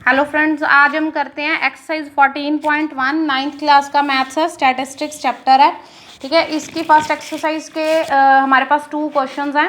Hello friends, आज हम करते हैं एक्सरसाइज 14.1 नाइन्थ क्लास का मैथ्स है, स्टैटिस्टिक्स चैप्टर है। ठीक है, इसकी फर्स्ट एक्सरसाइज के हमारे पास 2 क्वेश्चंस हैं।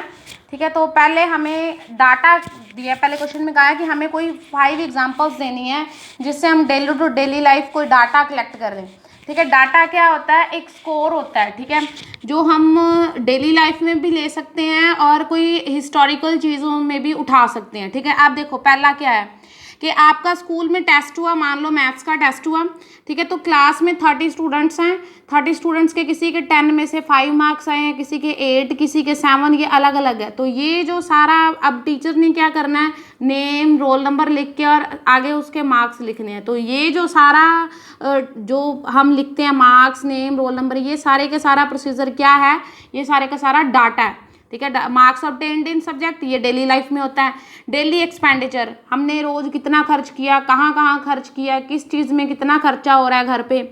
ठीक है, तो पहले हमें डाटा दिया, पहले क्वेश्चन में कहा है कि हमें कोई 5 एग्जांपल्स देनी है जिससे हम डेली टू डेली लाइफ कोई डाटा कलेक्ट कर दें। ठीक है, डाटा क्या होता है? एक स्कोर होता है। ठीक है, जो हम डेली लाइफ में भी ले सकते हैं और कोई हिस्टोरिकल चीज़ों में भी उठा सकते हैं। ठीक है, आप देखो पहला क्या है कि आपका स्कूल में टेस्ट हुआ, मान लो मैथ्स का टेस्ट हुआ। ठीक है, तो क्लास में 30 स्टूडेंट्स हैं। 30 स्टूडेंट्स के किसी के 10 में से 5 मार्क्स आए हैं, किसी के 8, किसी के 7, ये अलग अलग है। तो ये जो सारा अब टीचर ने क्या करना है, नेम रोल नंबर लिख के और आगे उसके मार्क्स लिखने हैं। तो ये जो सारा जो हम लिखते हैं मार्क्स, नेम, रोल नंबर, ये सारे के सारा प्रोसीजर क्या है, ये सारे का सारा डाटा है। ठीक है, मार्क्स ऑब्टेन्ड इन सब्जेक्ट, ये डेली लाइफ में होता है। डेली एक्सपेंडिचर, हमने रोज कितना खर्च किया, कहाँ कहाँ खर्च किया, किस चीज़ में कितना खर्चा हो रहा है घर पे।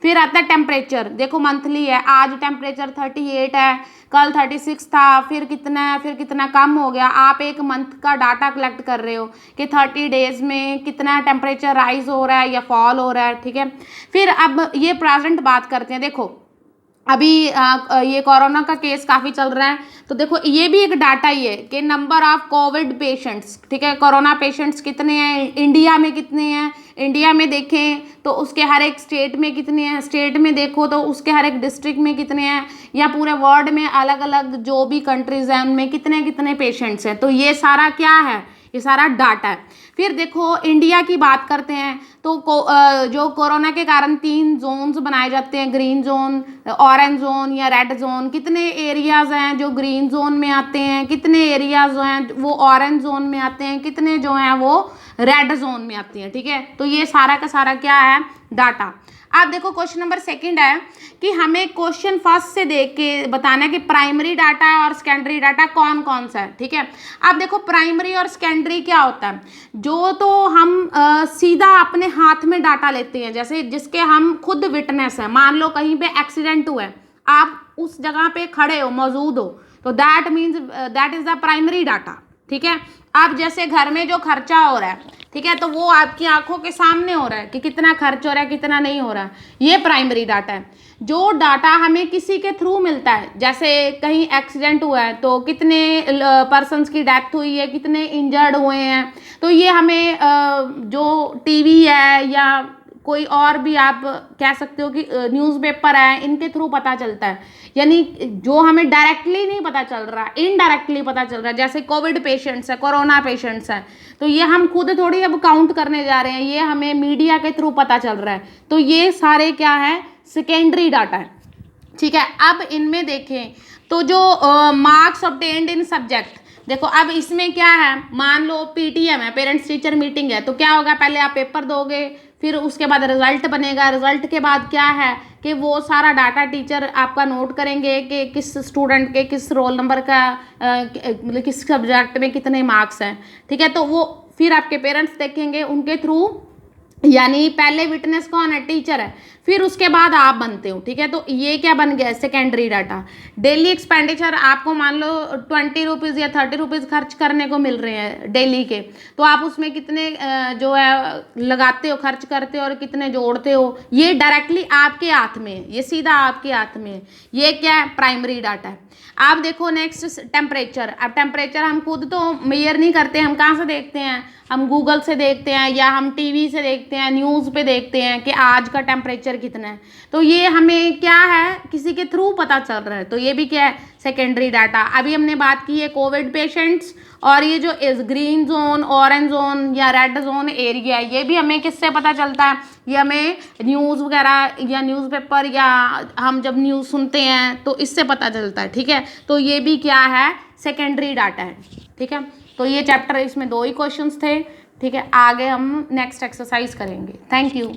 फिर आता है टेम्परेचर, देखो मंथली है, आज टेम्परेचर 38 है, कल 36 था, फिर कितना है, फिर कितना कम हो गया। आप एक मंथ का डाटा कलेक्ट कर रहे हो कि 30 डेज में कितना टेम्परेचर राइज हो रहा है या फॉल हो रहा है। ठीक है, फिर अब ये प्रेजेंट बात करते हैं। देखो अभी ये कोरोना का केस काफ़ी चल रहा है, तो देखो ये भी एक डाटा ही है कि नंबर ऑफ कोविड पेशेंट्स। ठीक है, कोरोना पेशेंट्स कितने हैं, इंडिया में कितने हैं, इंडिया में देखें तो उसके हर एक स्टेट में कितने हैं, स्टेट में देखो तो उसके हर एक डिस्ट्रिक्ट में कितने हैं, या पूरे वर्ल्ड में अलग अलग जो भी कंट्रीज हैं उनमें कितने कितने पेशेंट्स हैं। तो ये सारा क्या है, ये सारा डाटा है। फिर देखो इंडिया की बात करते हैं तो जो कोरोना के कारण 3 जोन्स बनाए जाते हैं, ग्रीन जोन, ऑरेंज जोन या रेड जोन। कितने एरियाज हैं जो ग्रीन जोन में आते हैं, कितने एरियाज जो हैं वो ऑरेंज जोन में आते हैं, कितने जो हैं वो रेड जोन में आते हैं। ठीक है, तो ये सारा का सारा क्या है, डाटा। आप देखो क्वेश्चन नंबर 2 है कि हमें क्वेश्चन फर्स्ट से देख के बताना है कि प्राइमरी डाटा और सेकेंडरी डाटा कौन कौन सा है। ठीक है, अब देखो प्राइमरी और सेकेंडरी क्या होता है, जो तो हम सीधा अपने हाथ में डाटा लेते हैं, जैसे जिसके हम खुद विटनेस है। मान लो कहीं पे एक्सीडेंट हुआ है, आप उस जगह पे खड़े हो, मौजूद हो, तो that means that is the primary data. ठीक है, अब जैसे घर में जो खर्चा हो रहा है, ठीक है, तो वो आपकी आंखों के सामने हो रहा है कि कितना खर्च हो रहा है, कितना नहीं हो रहा है, ये प्राइमरी डाटा है। जो डाटा हमें किसी के थ्रू मिलता है, जैसे कहीं एक्सीडेंट हुआ है तो कितने पर्सन्स की डेथ हुई है, कितने इंजर्ड हुए हैं, तो ये हमें जो टीवी है या कोई और भी आप कह सकते हो कि न्यूज़पेपर है, इनके थ्रू पता चलता है। यानी जो हमें डायरेक्टली नहीं पता चल रहा, इनडायरेक्टली पता चल रहा है। जैसे कोविड पेशेंट्स है, कोरोना पेशेंट्स हैं, तो ये हम खुद थोड़ी अब काउंट करने जा रहे हैं, ये हमें मीडिया के थ्रू पता चल रहा है। तो ये सारे क्या है, सेकेंडरी डाटा है। ठीक है, अब इनमें देखें तो जो मार्क्स ऑब्टेन्ड इन सब्जेक्ट, देखो अब इसमें क्या है, मान लो पीटीएम है, पेरेंट्स टीचर मीटिंग है, तो क्या होगा, पहले आप पेपर दोगे, फिर उसके बाद रिजल्ट बनेगा। रिजल्ट के बाद क्या है कि वो सारा डाटा टीचर आपका नोट करेंगे कि किस स्टूडेंट के किस रोल नंबर का मतलब किस सब्जेक्ट में कितने मार्क्स हैं। ठीक है, तो वो फिर आपके पेरेंट्स देखेंगे उनके थ्रू, यानी पहले विटनेस कौन है, टीचर है, फिर उसके बाद आप बनते हो। ठीक है, तो ये क्या बन गया, सेकेंडरी डाटा। डेली एक्सपेंडिचर, आपको मान लो 20 रुपीज़ या 30 रुपीज़ खर्च करने को मिल रहे हैं डेली के, तो आप उसमें कितने जो है लगाते हो, खर्च करते हो और कितने जोड़ते हो, ये डायरेक्टली आपके हाथ में है, ये सीधा आपके हाथ में है। ये क्या है, प्राइमरी डाटा है। आप देखो नेक्स्ट टेम्परेचर। अब टेम्परेचर हम खुद तो मेजर नहीं करते, हम कहाँ से देखते हैं, हम गूगल से देखते हैं या हम टीवी से देखते हैं, न्यूज़ पे देखते हैं कि आज का टेम्परेचर कितना है। तो ये हमें क्या है, किसी के थ्रू पता चल रहा है, तो ये भी क्या है, सेकेंडरी डाटा। अभी हमने बात की है कोविड पेशेंट्स, और ये जो इस ग्रीन जोन, ऑरेंज जोन या रेड जोन एरिया, ये भी हमें किससे पता चलता है, ये हमें न्यूज़ वगैरह या न्यूज़पेपर या हम जब न्यूज़ सुनते हैं तो इससे पता चलता है। ठीक है, तो ये भी क्या है, सेकेंडरी डाटा है। ठीक है, तो ये चैप्टर, इसमें 2 ही क्वेश्चंस थे। ठीक है, आगे हम नेक्स्ट एक्सरसाइज करेंगे। Thank you.